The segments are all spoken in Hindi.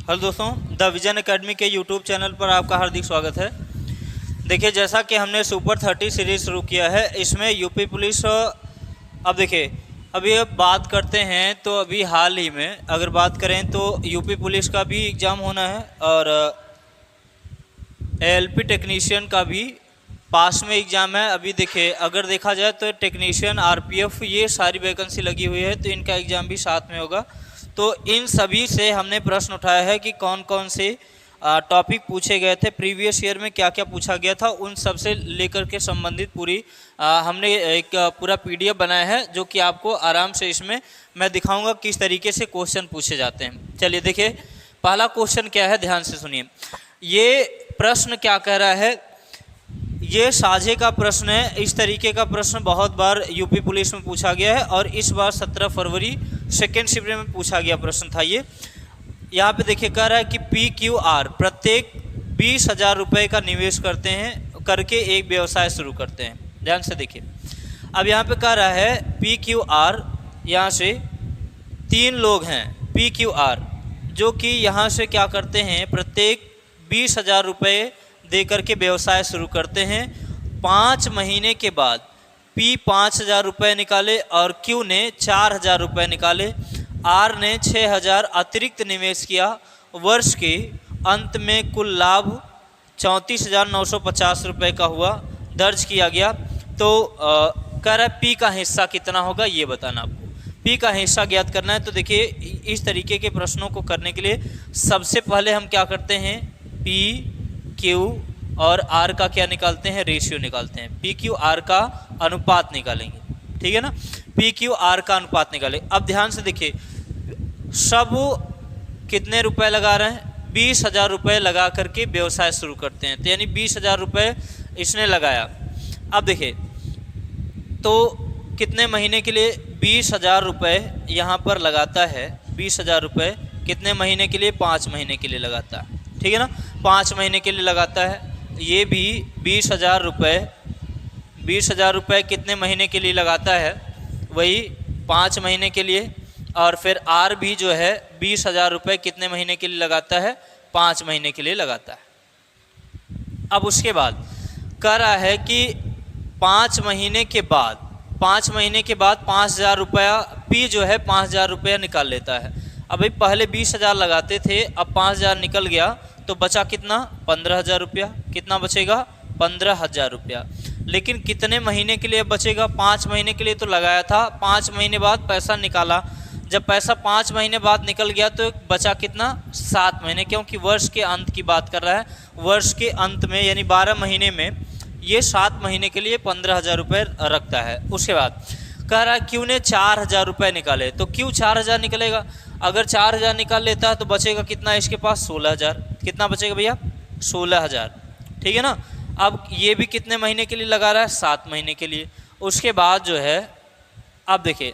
हेलो दोस्तों, द विजन एकेडमी के यूट्यूब चैनल पर आपका हार्दिक स्वागत है। देखिए, जैसा कि हमने सुपर 30 सीरीज़ शुरू किया है, इसमें यूपी पुलिस अब देखिए अभी अब बात करते हैं तो अभी हाल ही में अगर बात करें तो यूपी पुलिस का भी एग्ज़ाम होना है और एएलपी टेक्नीशियन का भी पास में एग्ज़ाम है। अभी देखिए अगर देखा जाए तो टेक्नीशियन, आरपीएफ, ये सारी वैकेंसी लगी हुई है तो इनका एग्ज़ाम भी साथ में होगा। तो इन सभी से हमने प्रश्न उठाया है कि कौन कौन से टॉपिक पूछे गए थे, प्रीवियस ईयर में क्या क्या पूछा गया था, उन सब से लेकर के संबंधित पूरी हमने एक पूरा पीडीएफ बनाया है जो कि आपको आराम से इसमें मैं दिखाऊंगा किस तरीके से क्वेश्चन पूछे जाते हैं। चलिए देखिए, पहला क्वेश्चन क्या है, ध्यान से सुनिए। ये प्रश्न क्या कह रहा है, ये साझे का प्रश्न है। इस तरीके का प्रश्न बहुत बार यूपी पुलिस में पूछा गया है और इस बार 17 फरवरी सेकेंड शिफ्ट में पूछा गया प्रश्न था ये। यहाँ पे देखिए कह रहा है कि PQR प्रत्येक 20,000 रुपये का निवेश करते हैं करके एक व्यवसाय शुरू करते हैं। ध्यान से देखिए, अब यहाँ पे कह रहा है PQR, यहाँ से 3 लोग हैं PQR जो कि यहाँ से क्या करते हैं, प्रत्येक 20,000 रुपये दे करके व्यवसाय शुरू करते हैं। 5 महीने के बाद P 5,000 रुपये निकाले और Q ने 4,000 रुपये निकाले। R ने 6,000 अतिरिक्त निवेश किया। वर्ष के अंत में कुल लाभ 34,950 रुपये का हुआ, दर्ज किया गया। तो कह रहा है P का हिस्सा कितना होगा ये बताना आपको। P का हिस्सा ज्ञात करना है। तो देखिए इस तरीके के प्रश्नों को करने के लिए सबसे पहले हम क्या करते हैं, P, Q और R का क्या निकालते हैं, रेशियो निकालते हैं। PQR का अनुपात निकालेंगे, ठीक है ना। PQR का अनुपात निकालें। अब ध्यान से देखिए, सब कितने रुपए लगा रहे हैं, 20,000 रुपये लगा करके व्यवसाय शुरू करते हैं। तो यानी 20,000 रुपये इसने लगाया। अब देखिए तो कितने महीने के लिए 20,000 रुपये यहाँ पर लगाता है। 20,000 रुपये कितने महीने के लिए, 5 महीने के लिए लगाता है, ठीक है ना। 5 महीने के लिए लगाता है। ये भी 20,000 रुपये, 20,000 रुपये कितने महीने के लिए लगाता है, वही 5 महीने के लिए। और फिर R भी जो है 20,000 रुपये कितने महीने के लिए लगाता है, 5 महीने के लिए लगाता है। अब उसके बाद कह रहा है कि 5 महीने के बाद 5,000 रुपया P जो है 5,000 रुपया निकाल लेता है। अब भाई पहले 20,000 लगाते थे, अब 5,000 निकल गया तो बचा कितना, 15,000 रुपया। कितना बचेगा, 15,000 रुपया। लेकिन कितने महीने के लिए बचेगा, 5 महीने के लिए तो लगाया था। 5 महीने बाद पैसा निकाला, जब पैसा 5 महीने बाद निकल गया तो बचा कितना, 7 महीने, क्योंकि वर्ष के अंत की बात कर रहा है। वर्ष के अंत में यानी 12 महीने में ये 7 महीने के लिए 15,000 रुपये रखता है। उसके बाद कह रहा है Q ने 4,000 रुपये निकाले। तो Q 4,000 निकलेगा। अगर 4,000 निकाल लेता है तो बचेगा कितना इसके पास, 16,000। कितना बचेगा भैया, 16,000, ठीक है ना। अब ये भी कितने महीने के लिए लगा रहा है, 7 महीने के लिए। उसके बाद जो है, अब देखिए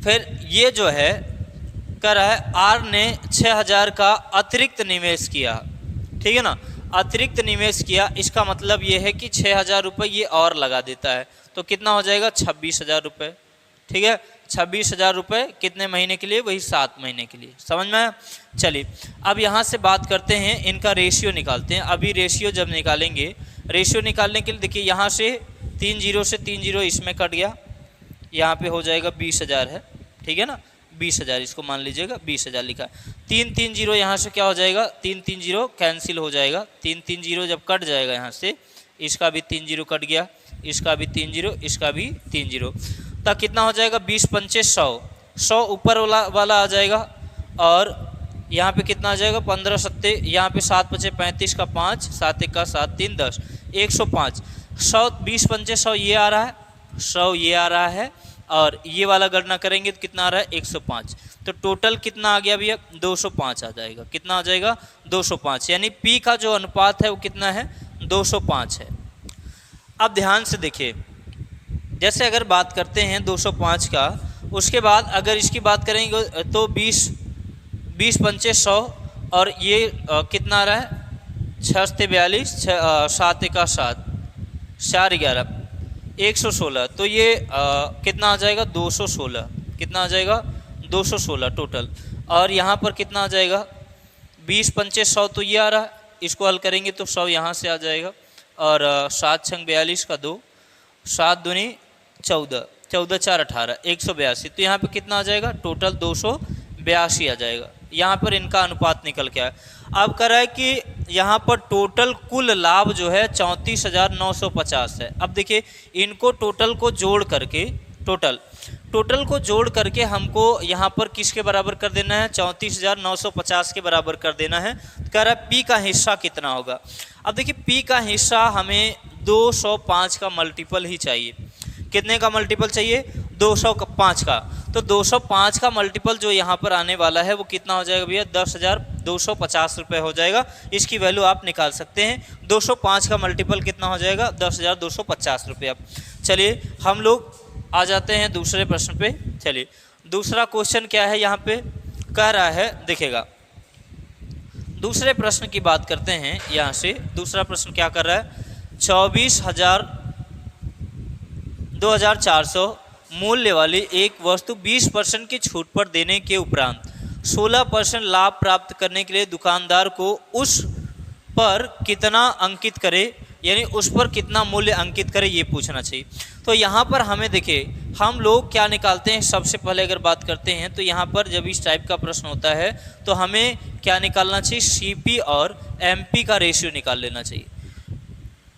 फिर ये जो है कह रहा है R ने 6,000 का अतिरिक्त निवेश किया, ठीक है ना। अतिरिक्त निवेश किया, इसका मतलब ये है कि 6,000 रुपये ये और लगा देता है। तो कितना हो जाएगा, 26,000 रुपये, ठीक है। 26,000 रुपये कितने महीने के लिए, वही 7 महीने के लिए। समझ में आया। चलिए अब यहाँ से बात करते हैं, इनका रेशियो निकालते हैं। अभी रेशियो जब निकालेंगे, रेशियो निकालने के लिए देखिए यहाँ से 3 जीरो से 3 जीरो इसमें कट गया, यहाँ पे हो जाएगा 20,000 है, ठीक है ना। 20,000 इसको मान लीजिएगा, 20,000 लिखा। 3 जीरो यहाँ से क्या हो जाएगा, 3 जीरो कैंसिल हो जाएगा। 3 जीरो जब कट जाएगा यहाँ से, इसका भी 3 जीरो कट गया, इसका भी 3 जीरो, इसका भी 3 जीरो। तब कितना हो जाएगा, 20 पंचे 100, 100 ऊपर वाला आ जाएगा। और यहाँ पे कितना आ जाएगा, 15 सत्ते, यहाँ पे 7 बचे 35 का 5, 7 1 का 7 3 10, 105। 100 20 पंचे 100 ये आ रहा है, 100 ये आ रहा है, और ये वाला गणना करेंगे तो कितना आ रहा है, 105। तो टोटल कितना आ गया भैया, 205 आ जाएगा। कितना आ जाएगा, 205। यानी P का जो अनुपात है वो कितना है, 205 है। अब ध्यान से देखिए, जैसे अगर बात करते हैं 205 का, उसके बाद अगर इसकी बात करेंगे तो 20 पंचे 100, और ये कितना आ रहा है, 6 से 42, 7 1 का 7, 4 11, 116। तो ये कितना आ जाएगा, 216। कितना आ जाएगा, 216 टोटल। और यहाँ पर कितना आ जाएगा, 20 पंचे 100 तो ये आ रहा है, इसको हल करेंगे तो 100 यहाँ से आ जाएगा। और 7 छंग 42 का 2, 7 दूनी 14, 14 4 18, 182। तो यहाँ पे कितना आ जाएगा? टोटल 282 आ जाएगा। यहाँ पर इनका अनुपात निकल के आया। अब कह रहा है कि यहाँ पर टोटल कुल लाभ जो है 34,950 है। अब देखिए इनको टोटल को जोड़ करके टोटल को जोड़ करके हमको यहाँ पर किसके बराबर कर देना है? 34,950 के बराबर कर देना है। कह रहा है पी का हिस्सा कितना होगा। अब देखिए पी का हिस्सा हमें 205 का मल्टीपल ही चाहिए। कितने का मल्टीपल चाहिए? 205 का। तो 205 का मल्टीपल जो यहाँ पर आने वाला है वो कितना हो जाएगा भैया? 10,250 रुपये हो जाएगा। इसकी वैल्यू आप निकाल सकते हैं। 205 का मल्टीपल कितना हो जाएगा? 10,250 रुपये। चलिए हम लोग आ जाते हैं दूसरे प्रश्न पे। चलिए दूसरा क्वेश्चन क्या है यहाँ पे? कह रहा है, देखिएगा दूसरे प्रश्न की बात करते हैं। यहाँ से दूसरा प्रश्न क्या कर रहा है? 2,400 मूल्य वाली एक वस्तु 20% की छूट पर देने के उपरांत 16% लाभ प्राप्त करने के लिए दुकानदार को उस पर कितना अंकित करे, यानी उस पर कितना मूल्य अंकित करे, ये पूछना चाहिए। तो यहाँ पर हमें देखिए हम लोग क्या निकालते हैं। सबसे पहले अगर बात करते हैं तो यहाँ पर जब इस टाइप का प्रश्न होता है तो हमें क्या निकालना चाहिए? सीपी और एमपी का रेशियो निकाल लेना चाहिए,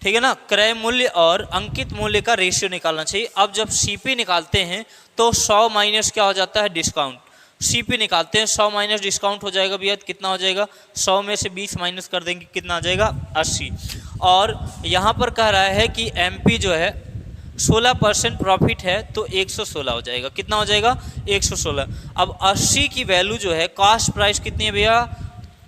ठीक है ना। क्रय मूल्य और अंकित मूल्य का रेशियो निकालना चाहिए। अब जब सीपी निकालते हैं तो 100 माइनस क्या हो जाता है? डिस्काउंट। सीपी निकालते हैं 100 माइनस डिस्काउंट हो जाएगा भैया, कितना हो जाएगा? 100 में से 20 माइनस कर देंगे, कितना आ जाएगा? 80। और यहाँ पर कह रहा है कि एमपी जो है 16% प्रॉफिट है तो 116 हो जाएगा। कितना हो जाएगा? 116। अब 80 की वैल्यू जो है, कॉस्ट प्राइस कितनी है भैया?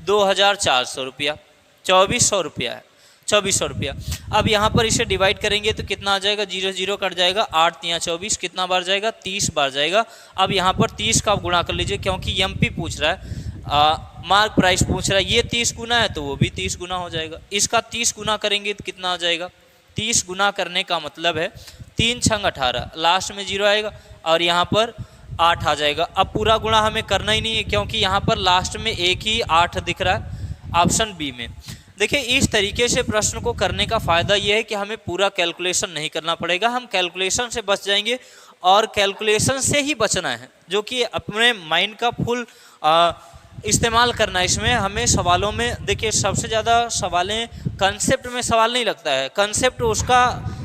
2,400 रुपया, 2,400 रुपया है, 2,400 रुपया। अब यहाँ पर इसे डिवाइड करेंगे तो कितना आ जाएगा? 0 0 कट जाएगा, 8 3 24, कितना बार जाएगा? 30 बार जाएगा। अब यहाँ पर 30 का गुणा कर लीजिए, क्योंकि एमपी पूछ रहा है, मार्क प्राइस पूछ रहा है। ये 30 गुना है तो वो भी 30 गुना हो जाएगा। इसका 30 गुना करेंगे तो कितना आ जाएगा? 30 गुना करने का मतलब है 3 छंग 18, लास्ट में 0 आएगा और यहाँ पर 8 आ जाएगा। अब पूरा गुणा हमें करना ही नहीं है, क्योंकि यहाँ पर लास्ट में एक ही 8 दिख रहा है ऑप्शन बी में। देखिए इस तरीके से प्रश्न को करने का फ़ायदा ये है कि हमें पूरा कैलकुलेशन नहीं करना पड़ेगा, हम कैलकुलेशन से बच जाएंगे। और कैलकुलेशन से ही बचना है, जो कि अपने माइंड का फुल इस्तेमाल करना है। इसमें हमें सवालों में देखिए सबसे ज़्यादा सवालें कंसेप्ट में सवाल नहीं लगता है। कंसेप्ट उसका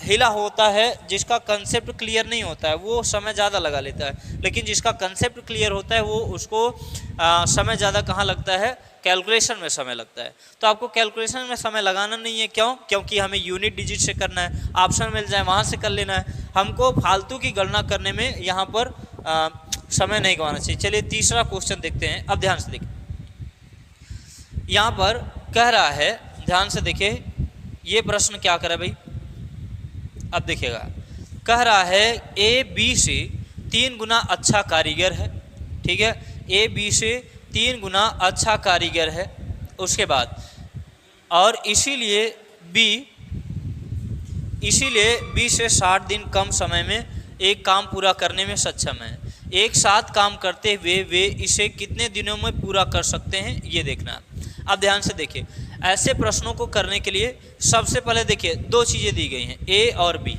हिला होता है, जिसका कंसेप्ट क्लियर नहीं होता है वो समय ज़्यादा लगा लेता है, लेकिन जिसका कंसेप्ट क्लियर होता है वो उसको समय ज़्यादा कहाँ लगता है? कैलकुलेशन में समय लगता है। तो आपको कैलकुलेशन में समय लगाना नहीं है। क्यों? क्योंकि हमें यूनिट डिजिट से करना है, ऑप्शन मिल जाए वहाँ से कर लेना है। हमको फालतू की गणना करने में यहाँ पर समय नहीं गंवाना चाहिए। चलिए तीसरा क्वेश्चन देखते हैं। अब ध्यान से देखिए, यहाँ पर कह रहा है, ध्यान से देखिए ये प्रश्न क्या कर रहा है भाई। अब देखिएगा, कह रहा है ए बी से 3 गुना अच्छा कारीगर है, ठीक है। ए बी से 3 गुना अच्छा कारीगर है। उसके बाद और इसीलिए बी से 60 दिन कम समय में एक काम पूरा करने में सक्षम है। एक साथ काम करते हुए वे इसे कितने दिनों में पूरा कर सकते हैं, ये देखना है। अब ध्यान से देखिए, ऐसे प्रश्नों को करने के लिए सबसे पहले देखिए 2 चीज़ें दी गई हैं, ए और बी।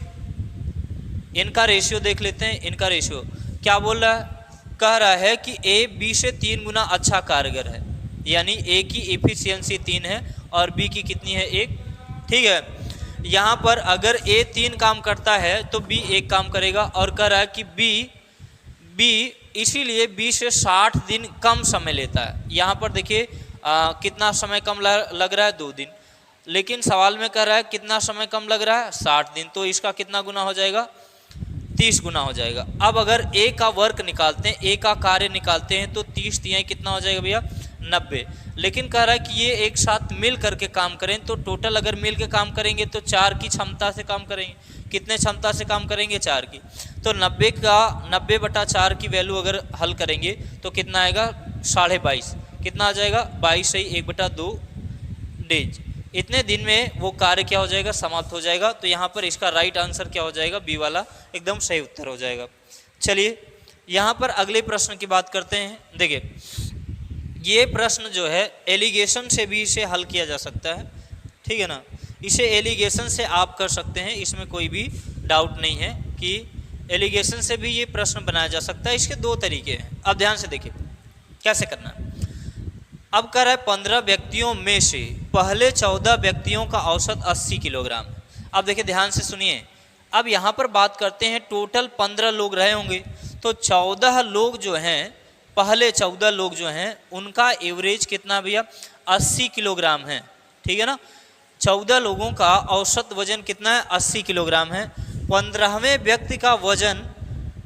इनका रेशियो देख लेते हैं। इनका रेशियो क्या बोल रहा है? कह रहा है कि ए बी से 3 गुना अच्छा कारगर है, यानी ए की एफिशिएंसी 3 है और बी की कितनी है? 1, ठीक है। यहाँ पर अगर ए 3 काम करता है तो बी 1 काम करेगा। और कह रहा है कि बी इसीलिए बी से 60 दिन कम समय लेता है। यहाँ पर देखिए कितना समय कम लग रहा है? 2 दिन। लेकिन सवाल में कह रहा है कितना समय कम लग रहा है? 60 दिन। तो इसका कितना गुना हो जाएगा? 30 गुना हो जाएगा। अब अगर ए का वर्क निकालते हैं, ए का कार्य निकालते हैं तो 30 तिहाई कितना हो जाएगा भैया? 90। लेकिन कह रहा है कि ये एक साथ मिल करके काम करें, तो टोटल अगर मिल के काम करेंगे तो 4 की क्षमता से काम करेंगे। कितने क्षमता से काम करेंगे? 4 की। तो 90/4 की वैल्यू अगर हल करेंगे तो कितना आएगा? 22.5। कितना आ जाएगा? 22 से 1/2 डेज। इतने दिन में वो कार्य क्या हो जाएगा? समाप्त हो जाएगा। तो यहाँ पर इसका राइट आंसर क्या हो जाएगा? बी वाला एकदम सही उत्तर हो जाएगा। चलिए यहाँ पर अगले प्रश्न की बात करते हैं। देखिए ये प्रश्न जो है एलिगेशन से भी इसे हल किया जा सकता है, ठीक है ना। इसे एलिगेशन से आप कर सकते हैं, इसमें कोई भी डाउट नहीं है कि एलिगेशन से भी ये प्रश्न बनाया जा सकता है। इसके दो तरीके हैं, अब ध्यान से देखिए कैसे करना है। अब कह रहा है 15 व्यक्तियों में से पहले 14 व्यक्तियों का औसत 80 किलोग्राम। अब देखिए ध्यान से सुनिए, अब यहाँ पर बात करते हैं टोटल 15 लोग रहे होंगे, तो 14 लोग जो हैं, पहले 14 लोग जो हैं उनका एवरेज कितना भैया 80 किलोग्राम है, ठीक है ना। 14 लोगों का औसत वजन कितना है 80 किलोग्राम है। 15वें व्यक्ति का वजन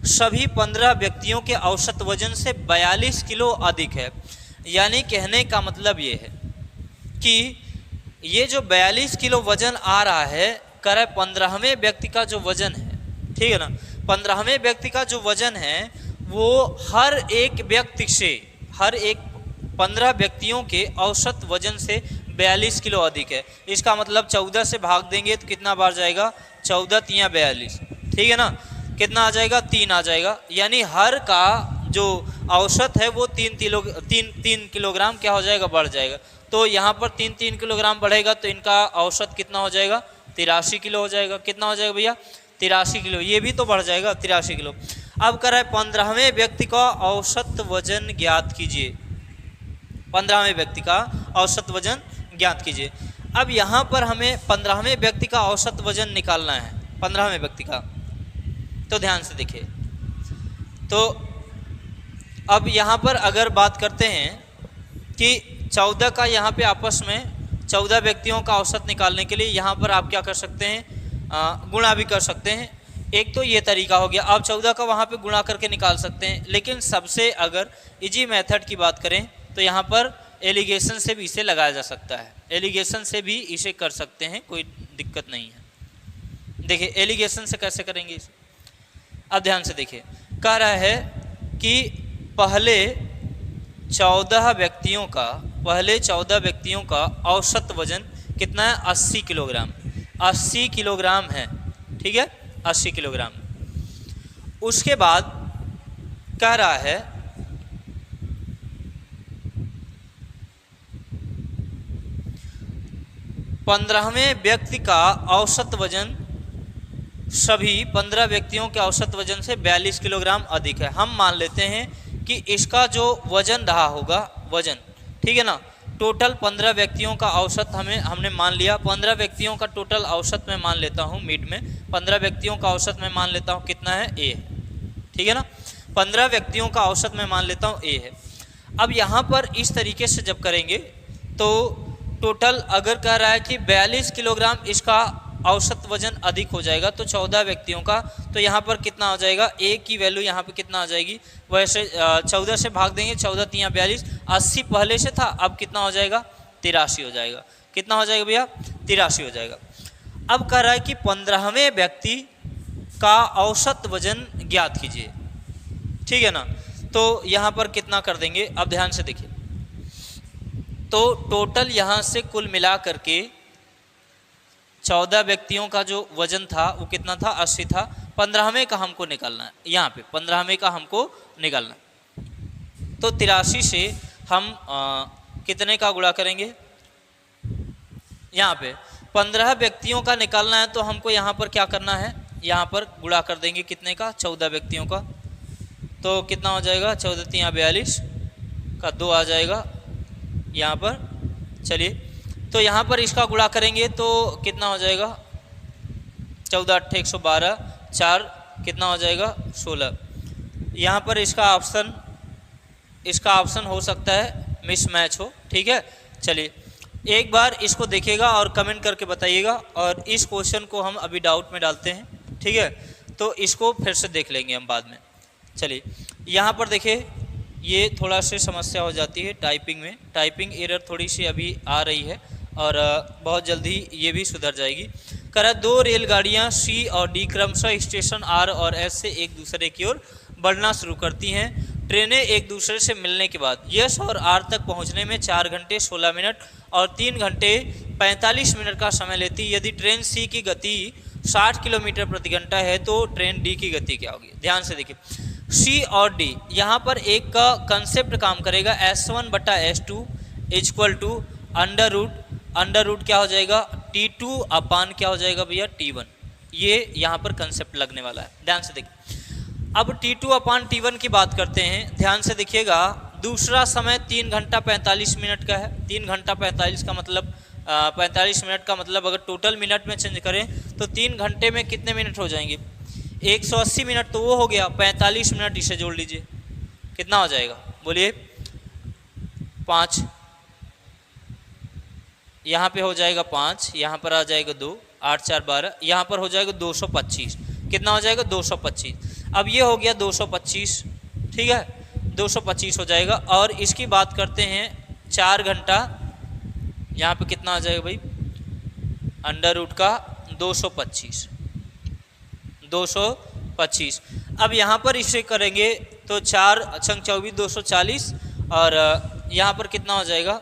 सभी 15 व्यक्तियों के औसत वजन से 42 किलो अधिक है। यानी कहने का मतलब ये है कि ये जो 42 किलो वजन आ रहा है, कह रहा है 15वें व्यक्ति का जो वजन है, ठीक है ना, 15वें व्यक्ति का जो वजन है वो हर एक व्यक्ति से, हर एक 15 व्यक्तियों के औसत वजन से 42 किलो अधिक है। इसका मतलब 14 से भाग देंगे तो कितना बार जाएगा, 14 तिया 42, ठीक है ना, कितना आ जाएगा 3 आ जाएगा। यानी हर का जो औसत है वो 3 किलोग्राम क्या हो जाएगा, बढ़ जाएगा। तो यहाँ पर 3 किलोग्राम बढ़ेगा तो इनका औसत कितना हो जाएगा 83 किलो हो जाएगा। कितना हो जाएगा भैया 83 किलो, ये भी तो बढ़ जाएगा 83 किलो। अब कर रहा है 15वें व्यक्ति का औसत वजन ज्ञात कीजिए, 15वें व्यक्ति का औसत वजन ज्ञात कीजिए। अब यहाँ पर हमें 15वें व्यक्ति का औसत वजन निकालना है, 15वें व्यक्ति का। तो ध्यान से देखिए, तो अब यहाँ पर अगर बात करते हैं कि 14 का यहाँ पे आपस में 14 व्यक्तियों का औसत निकालने के लिए यहाँ पर आप क्या कर सकते हैं, गुणा भी कर सकते हैं। एक तो ये तरीका हो गया, आप 14 का वहाँ पे गुणा करके निकाल सकते हैं। लेकिन सबसे अगर इजी मेथड की बात करें तो यहाँ पर एलिगेशन से भी इसे लगाया जा सकता है, एलिगेशन से भी इसे कर सकते हैं, कोई दिक्कत नहीं है। देखिए एलिगेशन से कैसे करेंगे इसे, अब ध्यान से देखिए, कह रहा है कि पहले 14 व्यक्तियों का औसत वजन कितना है 80 किलोग्राम, 80 किलोग्राम है, ठीक है 80 किलोग्राम। उसके बाद कह रहा है 15वें व्यक्ति का औसत वजन सभी 15 व्यक्तियों के औसत वजन से 42 किलोग्राम अधिक है। हम मान लेते हैं कि इसका जो वजन रहा होगा, वजन, ठीक है ना, टोटल 15 व्यक्तियों का औसत हमने मान लिया। 15 व्यक्तियों का टोटल औसत मैं मान लेता हूँ, मिड में 15 व्यक्तियों का औसत मैं मान लेता हूँ कितना है ए, ठीक है ना, 15 व्यक्तियों का औसत मैं मान लेता हूँ ए है। अब यहाँ पर इस तरीके से जब करेंगे तो टोटल अगर कह रहा है कि 42 किलोग्राम इसका औसत वजन अधिक हो जाएगा, तो 14 व्यक्तियों का, तो यहाँ पर कितना हो जाएगा, ए की वैल्यू यहाँ पे कितना आ जाएगी, वैसे 14 से भाग देंगे, 14 तिया 42, 80 पहले से था, अब कितना हो जाएगा 83 हो जाएगा। कितना हो जाएगा भैया 83 हो जाएगा। अब कह रहा है कि 15वें व्यक्ति का औसत वजन ज्ञात कीजिए, ठीक है ना। तो यहाँ पर कितना कर देंगे, अब ध्यान से देखिए, तो टोटल यहाँ से कुल मिला करके 14 व्यक्तियों का जो वजन था वो कितना था 80 था। 15वें का हमको निकालना है, यहाँ पे 15वें का हमको निकालना है। तो 83 से हम कितने का गुणा करेंगे, यहाँ पे 15 व्यक्तियों का निकालना है, तो हमको यहाँ पर क्या करना है, यहाँ पर गुणा कर देंगे कितने का 14 व्यक्तियों का। तो कितना हो जाएगा 14 तिया 42 का 2 आ जाएगा यहाँ पर। चलिए, तो यहाँ पर इसका गुणा करेंगे तो कितना हो जाएगा 14 8 112, 4 कितना हो जाएगा 16। यहाँ पर इसका ऑप्शन हो सकता है मिसमैच हो, ठीक है। चलिए एक बार इसको देखिएगा और कमेंट करके बताइएगा, और इस क्वेश्चन को हम अभी डाउट में डालते हैं, ठीक है, तो इसको फिर से देख लेंगे हम बाद में। चलिए यहाँ पर देखिए, ये थोड़ा सी समस्या हो जाती है टाइपिंग में, टाइपिंग एरर थोड़ी सी अभी आ रही है और बहुत जल्दी ये भी सुधर जाएगी। करा 2 रेलगाड़ियाँ सी और डी क्रमशः स्टेशन आर और एस से एक दूसरे की ओर बढ़ना शुरू करती हैं। ट्रेनें एक दूसरे से मिलने के बाद यस और आर तक पहुंचने में 4 घंटे 16 मिनट और 3 घंटे 45 मिनट का समय लेती। यदि ट्रेन सी की गति 60 किलोमीटर प्रति घंटा है तो ट्रेन डी की गति क्या होगी। ध्यान से देखिए, सी और डी, यहाँ पर एक का कंसेप्ट काम करेगा, S1/S2 equal to under root क्या हो जाएगा T2 अपान क्या हो जाएगा भैया T1। ये यहाँ पर कंसेप्ट लगने वाला है, ध्यान से देखिए। अब T2 अपान T1 की बात करते हैं, ध्यान से देखिएगा। दूसरा समय 3 घंटा 45 मिनट का है। 3 घंटा 45 का मतलब 45 मिनट का मतलब अगर टोटल मिनट में चेंज करें तो 3 घंटे में कितने मिनट हो जाएंगे, 180 मिनट, तो वो हो गया 45 मिनट, इसे जोड़ लीजिए, कितना हो जाएगा बोलिए 5, यहाँ पे हो जाएगा 5, यहाँ पर आ जाएगा 2, 8 4 12, यहाँ पर हो जाएगा 225, कितना हो जाएगा 225। अब ये हो गया 225, ठीक है 225 हो जाएगा। और इसकी बात करते हैं 4 घंटा, यहाँ पे कितना आ जाएगा भाई अंडर रूट का 225। अब यहाँ पर इसे करेंगे तो 4 छंग 24 240, और यहाँ पर कितना हो जाएगा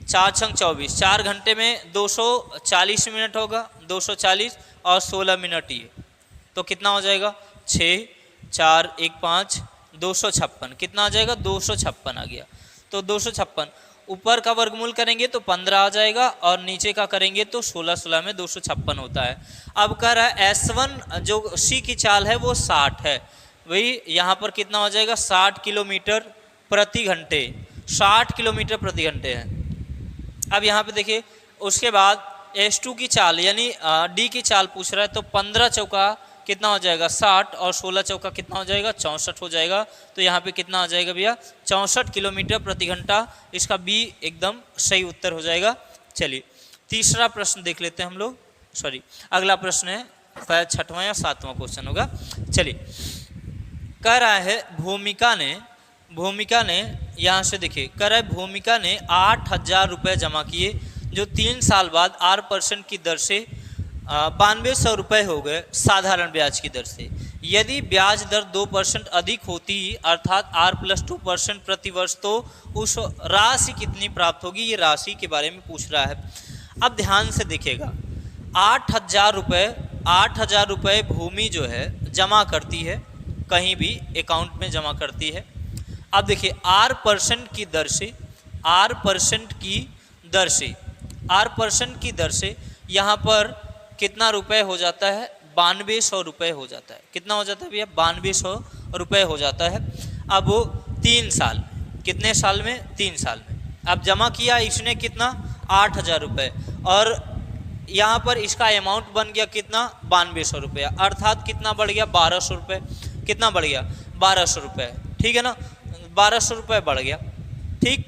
4 छंग 24, 4 घंटे में 240 मिनट होगा, 240 और 16 मिनट ये, तो कितना हो जाएगा 6 4 1 5 256, कितना आ जाएगा 256 आ गया। तो 256 ऊपर का वर्गमूल करेंगे तो 15 आ जाएगा, और नीचे का करेंगे तो 16 16 में 256 होता है। अब कह रहा है S1 जो सी की चाल है वो 60 है, वही यहाँ पर कितना हो जाएगा 60 किलोमीटर प्रति घंटे, 60 किलोमीटर प्रति घंटे है। अब यहाँ पे देखिए, उसके बाद S2 की चाल यानी डी की चाल पूछ रहा है, तो 15 चौका कितना हो जाएगा 60, और 16 चौका कितना हो जाएगा 64 हो जाएगा। तो यहाँ पे कितना आ जाएगा भैया 64 किलोमीटर प्रति घंटा, इसका बी एकदम सही उत्तर हो जाएगा। चलिए तीसरा प्रश्न देख लेते हैं हम लोग, सॉरी अगला प्रश्न है शायद 6वां या 7वां क्वेश्चन होगा। चलिए कह रहा है भूमिका ने यहाँ से देखिए, कह रहा है भूमिका ने 8,000 रुपये जमा किए, जो 3 साल बाद 8% की दर से 9200 रुपये हो गए साधारण ब्याज की दर से। यदि ब्याज दर 2% अधिक होती अर्थात R+2% प्रति वर्ष, तो उस राशि कितनी प्राप्त होगी, ये राशि के बारे में पूछ रहा है। अब ध्यान से देखिएगा, 8,000 रुपये भूमि जो है जमा करती है, कहीं भी अकाउंट में जमा करती है। अब देखिए R% की दर से यहाँ पर कितना रुपए हो जाता है 9200 रुपये हो जाता है। कितना हो जाता है भैया 9200 रुपये हो जाता है। अब वो 3 साल, कितने साल में 3 साल में। अब जमा किया इसने कितना 8,000 रुपये, और यहाँ पर इसका अमाउंट बन गया कितना 9200 रुपया, अर्थात कितना बढ़ गया 1200 रुपये, कितना बढ़ गया 1200 रुपये, ठीक है ना 1200 रुपये बढ़ गया, ठीक।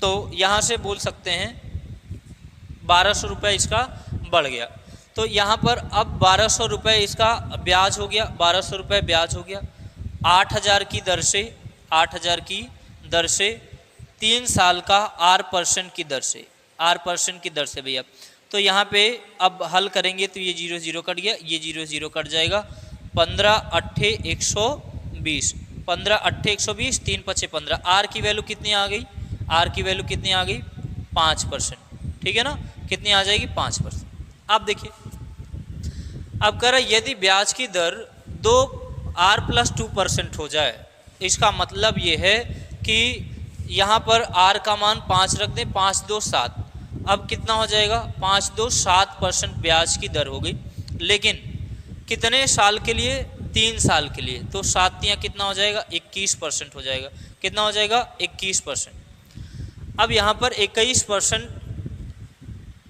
तो यहाँ से बोल सकते हैं 1200 रुपये इसका बढ़ गया। तो यहाँ पर अब 1200 रुपये इसका ब्याज हो गया, 1200 रुपये ब्याज हो गया 8,000 की दर से 3 साल का R% की दर से भैया। तो यहाँ पे अब हल करेंगे तो ये 0 0 कट गया, ये 0 0 कट जाएगा, 15 8 120, 15 8 120, 3 5 15। आर की वैल्यू कितनी आ गई, 5%, ठीक है ना, कितनी आ जाएगी 5%। अब देखिए, अब कह रहा है यदि ब्याज की दर 2R+2% हो जाए, इसका मतलब ये है कि यहाँ पर R का मान 5 रख दें, 5 2 7, अब कितना हो जाएगा 5 2 7% ब्याज की दर हो गई, लेकिन कितने साल के लिए 3 साल के लिए, तो 7 तियां कितना हो जाएगा 21% हो जाएगा, कितना हो जाएगा 21%। अब यहाँ पर 21%,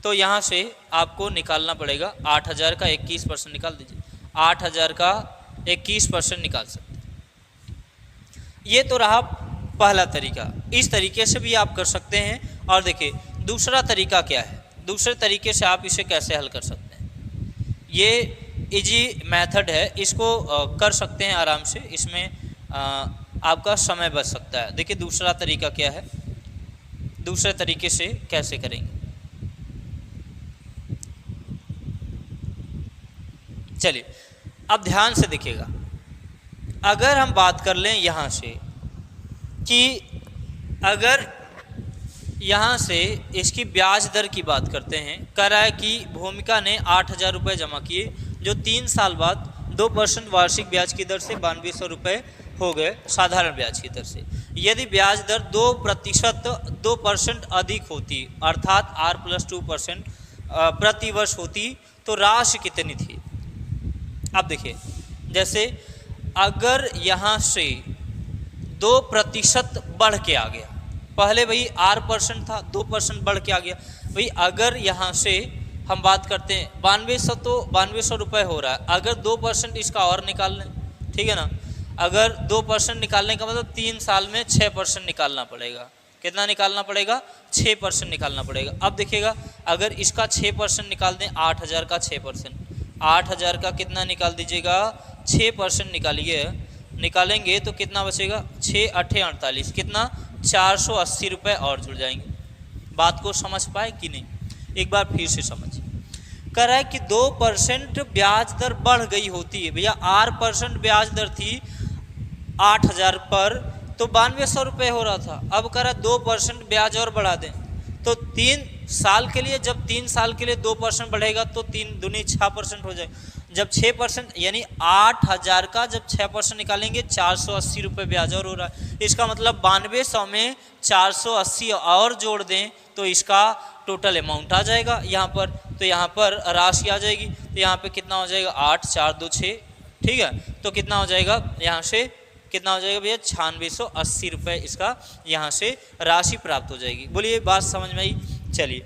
तो यहाँ से आपको निकालना पड़ेगा 8,000 का 21% निकाल दीजिए, 8,000 का 21% निकाल सकते हैं। ये तो रहा पहला तरीका, इस तरीके से भी आप कर सकते हैं। और देखिए दूसरा तरीका क्या है, दूसरे तरीके से आप इसे कैसे हल कर सकते हैं, ये इजी मेथड है, इसको कर सकते हैं आराम से, इसमें आपका समय बच सकता है। देखिए दूसरा तरीका क्या है, दूसरे तरीके से कैसे करेंगे। चलिए अब ध्यान से देखिएगा, अगर हम बात कर लें यहाँ से कि अगर यहाँ से इसकी ब्याज दर की बात करते हैं, कह रहा है कि भूमिका ने 8,000 रुपये जमा किए, जो 3 साल बाद 2% वार्षिक ब्याज की दर से 9200 रुपये हो गए साधारण ब्याज की दर से। यदि ब्याज दर 2% अधिक होती अर्थात R+2% प्रति वर्ष होती तो राशि कितनी थी। अब देखिए, जैसे अगर यहाँ से 2% बढ़ के आ गया, पहले भाई R% था, 2% बढ़ के आ गया भाई। अगर यहाँ से हम बात करते हैं 9200, तो 9200 रुपये हो रहा है। अगर 2% इसका और निकाल लें, ठीक है ना, अगर 2% निकालने का मतलब 3 साल में 6% निकालना पड़ेगा। कितना निकालना पड़ेगा? 6% निकालना पड़ेगा। अब देखिएगा, अगर इसका 6% निकाल दें, 8000 का 6%, 8000 का कितना निकाल दीजिएगा, 6% निकालिए, निकालेंगे तो कितना बचेगा, 6 8 48, कितना 480 रुपये और जुड़ जाएंगे। बात को समझ पाए कि नहीं? एक बार फिर से समझिए। कह रहा है कि 2% ब्याज दर बढ़ गई होती है भैया। R% ब्याज दर थी 8000 पर, तो 9200 रुपये हो रहा था। अब कह रहा है 2% ब्याज और बढ़ा दें, तो 3 साल के लिए, जब 3 साल के लिए 2% बढ़ेगा तो 3 दूनी 6% हो जाए। जब 6% यानी 8000 का जब 6% निकालेंगे 480 रुपये ब्याज और हो रहा है। इसका मतलब 9200 में 480 और जोड़ दें तो इसका टोटल अमाउंट आ जाएगा यहाँ पर। तो यहाँ पर राशि आ जाएगी, तो यहाँ पे कितना हो जाएगा, 8 4 2 6, ठीक है। तो कितना हो जाएगा, यहाँ से कितना हो जाएगा भैया, 9680 रुपये इसका यहाँ से राशि प्राप्त हो जाएगी। बोलिए, बात समझ में आई? चलिए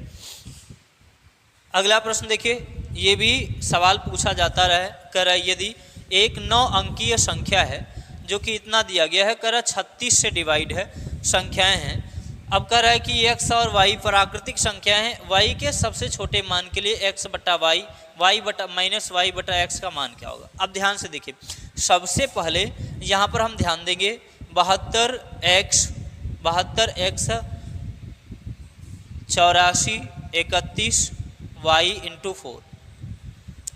अगला प्रश्न देखिए, ये भी सवाल पूछा जाता रहा है। कह रहा है यदि एक 9 अंकीय संख्या है जो कि इतना दिया गया है, कह रहा है 36 से डिवाइड है, संख्याएं हैं। अब कह रहा है कि x और y प्राकृतिक संख्याएं हैं। y के सबसे छोटे मान के लिए x बटा y, y बटा माइनस y बटा x का मान क्या होगा। अब ध्यान से देखिए, सबसे पहले यहाँ पर हम ध्यान देंगे 72x 84 31 y इंटू 4।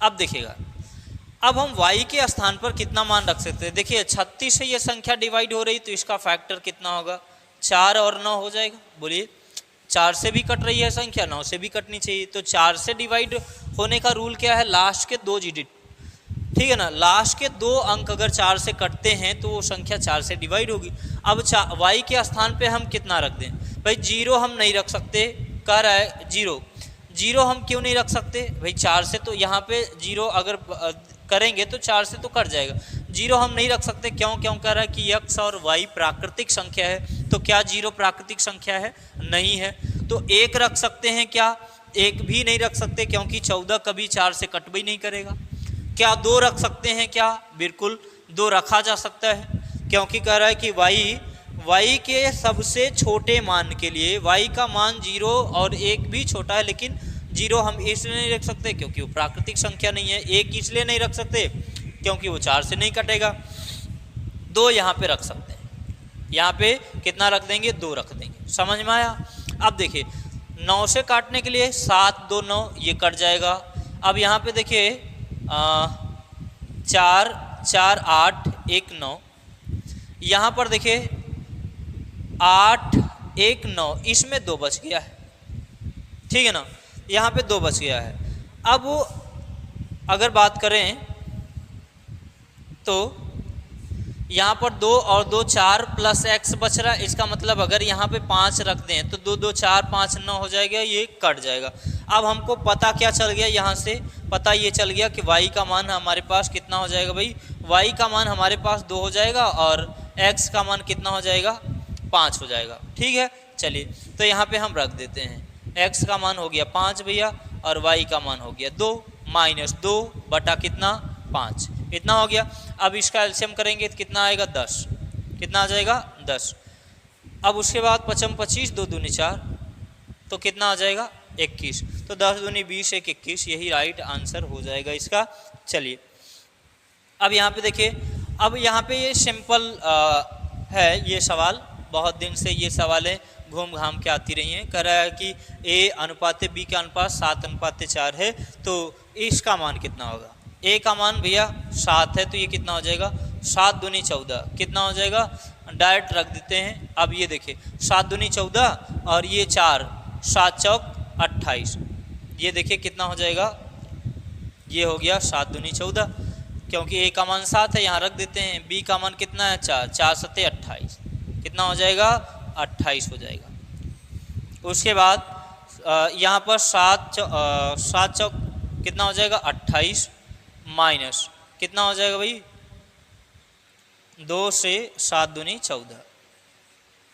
अब देखिएगा, अब हम y के स्थान पर कितना मान रख सकते हैं। देखिए 36 से ये संख्या डिवाइड हो रही, तो इसका फैक्टर कितना होगा, 4 और 9 हो जाएगा। बोलिए, 4 से भी कट रही है संख्या, 9 से भी कटनी चाहिए। तो 4 से डिवाइड होने का रूल क्या है, लास्ट के 2 डिजिट, ठीक है ना, लास्ट के 2 अंक अगर 4 से कटते हैं तो वो संख्या 4 से डिवाइड होगी। अब y के स्थान पे हम कितना रख दें भाई, 0 हम नहीं रख सकते। कह रहा है 0 हम क्यों नहीं रख सकते भाई, 4 से तो यहाँ पे 0 अगर करेंगे तो 4 से तो कट जाएगा। 0 हम नहीं रख सकते, क्यों कह रहा है कि x और y प्राकृतिक संख्या है। तो क्या 0 प्राकृतिक संख्या है? नहीं है। तो 1 रख सकते हैं क्या? 1 भी नहीं रख सकते, क्योंकि 14 कभी 4 से कट भी नहीं करेगा। क्या 2 रख सकते हैं क्या? बिल्कुल 2 रखा जा सकता है, क्योंकि कह रहा है कि y के सबसे छोटे मान के लिए y का मान 0 और 1 भी छोटा है, लेकिन 0 हम इसलिए नहीं रख सकते क्योंकि वो प्राकृतिक संख्या नहीं है। 1 इसलिए नहीं रख सकते क्योंकि वो 4 से नहीं कटेगा। 2 यहाँ पे रख सकते हैं, यहाँ पे कितना रख देंगे, 2 रख देंगे। समझ में आया? अब देखिए 9 से काटने के लिए 7 2 9, ये कट जाएगा। अब यहाँ पे देखिए 4 4 8 1 9, यहाँ पर देखिए 8 1 9, इसमें 2 बच गया है, ठीक है ना, यहाँ पे 2 बच गया है। अब अगर बात करें तो यहाँ पर 2 और 2 4 प्लस x बच रहा है। इसका मतलब अगर यहाँ पे 5 रख दें तो 2 2 4 5 9 हो जाएगा, ये कट जाएगा। अब हमको पता क्या चल गया, यहाँ से पता ये चल गया कि y का मान हमारे पास कितना हो जाएगा भाई, y का मान हमारे पास 2 हो जाएगा और x का मान कितना हो जाएगा, 5 हो जाएगा। ठीक है, चलिए तो यहाँ पे हम रख देते हैं, x का मान हो गया 5 भैया और y का मान हो गया 2 माइनस 2 बटा कितना 5, इतना हो गया। अब इसका एलसीएम करेंगे तो कितना आएगा 10, कितना आ जाएगा 10। अब उसके बाद 5 25 2 दूनी 4, तो कितना आ जाएगा 21, तो 10 दूनी 20 1 21, यही राइट आंसर हो जाएगा इसका। चलिए अब यहाँ पे देखिए, अब यहाँ पे ये सिंपल है ये सवाल, बहुत दिन से ये सवालें घूम घाम के आती रही हैं। कह रहा है कि a अनुपात b का अनुपात 7:4 है, तो इसका मान कितना होगा। a का मान भैया 7 है, तो ये कितना हो जाएगा 7 दूनी 14, कितना हो जाएगा, डायरेक्ट रख देते हैं। अब ये देखिए 7 दूनी 14 और ये 4, 7 चौक 28, ये देखिए कितना हो जाएगा, ये हो गया 7 दूनी 14। क्योंकि ए का मान 7 है, यहाँ रख देते हैं। बी का मान कितना है 4, 4 सत्ते 28, कितना हो जाएगा 28 हो जाएगा। उसके बाद यहाँ पर 7 चौक कितना हो जाएगा 28 माइनस कितना हो जाएगा भाई 2 से 7 दूनी 14।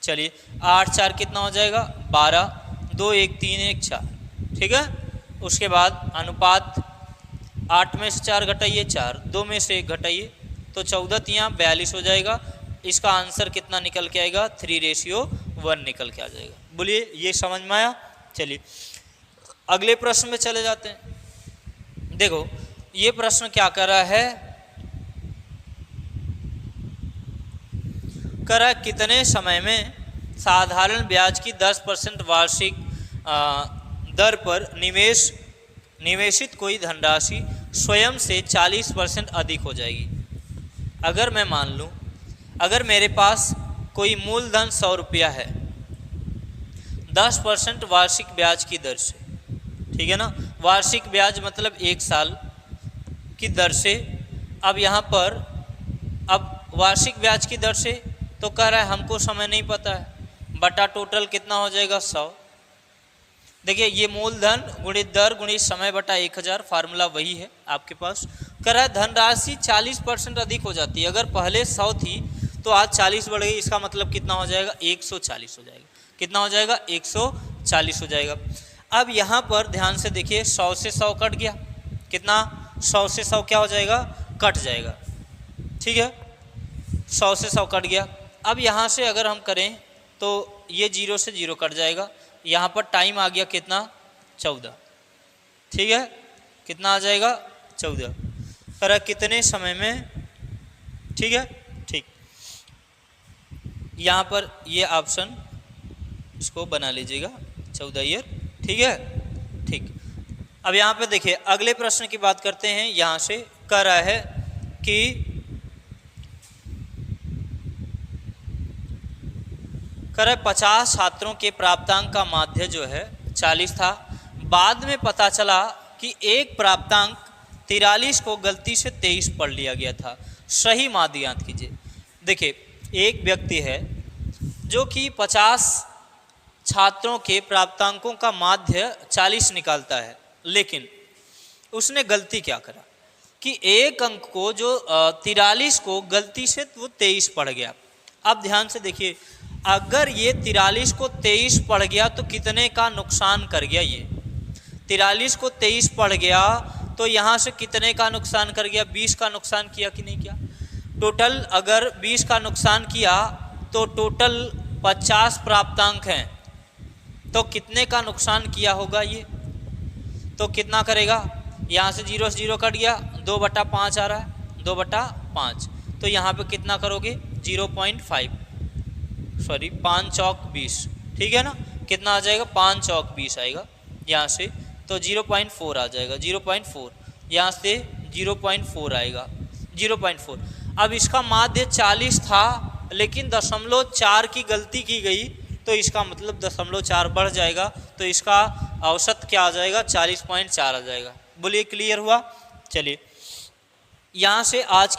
चलिए 8 4 कितना हो जाएगा 12, 2 1 3 1 4, ठीक है। उसके बाद अनुपात 8 में से 4 घटाइए 4, 2 में से 1 घटाइए तो 14 तियाँ 42 हो जाएगा। इसका आंसर कितना निकल के आएगा 3:1 निकल के आ जाएगा। बोलिए ये समझ में आया। चलिए अगले प्रश्न में चले जाते हैं। देखो ये प्रश्न क्या कर रहा है, कर रहा है कितने समय में साधारण ब्याज की 10% वार्षिक दर पर निवेशित कोई धनराशि स्वयं से 40% अधिक हो जाएगी। अगर मैं मान लूँ अगर मेरे पास कोई मूलधन 100 रुपया है 10% वार्षिक ब्याज की दर से, ठीक है ना, वार्षिक ब्याज मतलब 1 साल की दर से। अब यहाँ पर अब वार्षिक ब्याज की दर से तो कह रहा है हमको समय नहीं पता है, बटा टोटल कितना हो जाएगा 100। देखिए ये मूलधन गुणित दर गुणित समय बटा 1000, फार्मूला वही है आपके पास। कह रहा है धनराशि 40% अधिक हो जाती है। अगर पहले 100 थी तो आज 40 बढ़ गई, इसका मतलब कितना हो जाएगा 140 हो जाएगा। कितना हो जाएगा 140 हो जाएगा। अब यहाँ पर ध्यान से देखिए 100 से 100 कट गया, कितना 100 से 100 क्या हो जाएगा कट जाएगा, ठीक है 100 से 100 कट गया। अब यहाँ से अगर हम करें तो ये 0 से 0 कट जाएगा, यहाँ पर टाइम आ गया कितना 14, ठीक है कितना आ जाएगा 14। पर कितने समय में, ठीक है ठीक, यहाँ पर ये ऑप्शन इसको बना लीजिएगा 14 ईयर, ठीक है ठीक। अब यहाँ पे देखिए अगले प्रश्न की बात करते हैं। यहाँ से कह रहा है कि कह रहा है 50 छात्रों के प्राप्तांक का माध्य जो है 40 था, बाद में पता चला कि एक प्राप्तांक 43 को गलती से 23 पढ़ लिया गया था, सही माध्य ज्ञात कीजिए। देखिए एक व्यक्ति है जो कि 50 छात्रों के प्राप्तांकों का माध्य 40 निकालता है, लेकिन उसने गलती क्या करा कि एक अंक को जो 43 को गलती से वो 23 पढ़ गया। अब ध्यान से देखिए अगर ये 43 को 23 पढ़ गया तो कितने का नुकसान कर गया, ये 43 को 23 पढ़ गया तो यहाँ से कितने का नुकसान कर गया 20 का नुकसान किया कि नहीं किया। टोटल अगर 20 का नुकसान किया तो टोटल 50 प्राप्तांक हैं तो कितने का नुकसान किया होगा ये, तो कितना करेगा, यहाँ से 0 से 0 कट गया 2/5 आ रहा है 2/5, तो यहाँ पे कितना करोगे 0.5 सॉरी 5 चौक 20, ठीक है ना, कितना आ जाएगा 5 चौक 20 आएगा यहाँ से, तो 0.4 आ जाएगा 0.4, यहाँ से 0.4 आएगा 0.4। अब इसका माध्य 40 था लेकिन 0.4 की गलती की गई तो इसका मतलब 0.4 बढ़ जाएगा, तो इसका औसत क्या आ जाएगा 40.4 आ जाएगा। बोलिए क्लियर हुआ। चलिए यहाँ से आज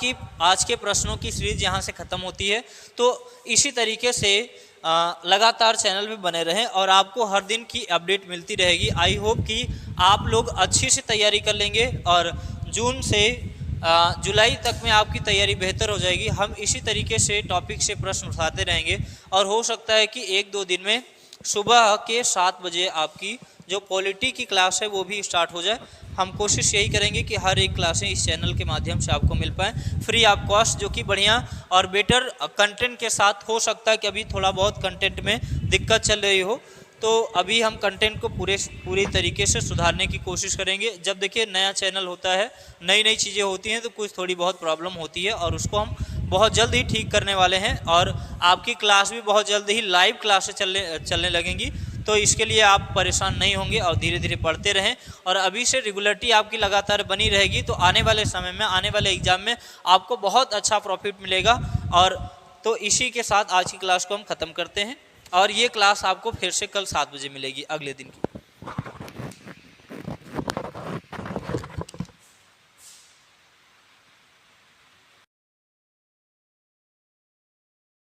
के प्रश्नों की सीरीज यहाँ से ख़त्म होती है। तो इसी तरीके से लगातार चैनल पे बने रहें और आपको हर दिन की अपडेट मिलती रहेगी। आई होप कि आप लोग अच्छी से तैयारी कर लेंगे और जून से जुलाई तक में आपकी तैयारी बेहतर हो जाएगी। हम इसी तरीके से टॉपिक से प्रश्न उठाते रहेंगे और हो सकता है कि 1-2 दिन में सुबह के 7 बजे आपकी जो पॉलिटी की क्लास है वो भी स्टार्ट हो जाए। हम कोशिश यही करेंगे कि हर एक क्लासें इस चैनल के माध्यम से आपको मिल पाएँ फ्री ऑफ कॉस्ट, जो कि बढ़िया और बेटर कंटेंट के साथ। हो सकता है कि अभी थोड़ा बहुत कंटेंट में दिक्कत चल रही हो, तो अभी हम कंटेंट को पूरी तरीके से सुधारने की कोशिश करेंगे। जब देखिए नया चैनल होता है, नई नई चीज़ें होती हैं तो कुछ थोड़ी बहुत प्रॉब्लम होती है और उसको हम बहुत जल्द ही ठीक करने वाले हैं और आपकी क्लास भी बहुत जल्द ही लाइव क्लासेस चलने लगेंगी। तो इसके लिए आप परेशान नहीं होंगे और धीरे धीरे पढ़ते रहें और अभी से रेगुलरिटी आपकी लगातार बनी रहेगी तो आने वाले समय में, आने वाले एग्जाम में आपको बहुत अच्छा प्रॉफिट मिलेगा। और तो इसी के साथ आज की क्लास को हम ख़त्म करते हैं और ये क्लास आपको फिर से कल 7 बजे मिलेगी अगले दिन की।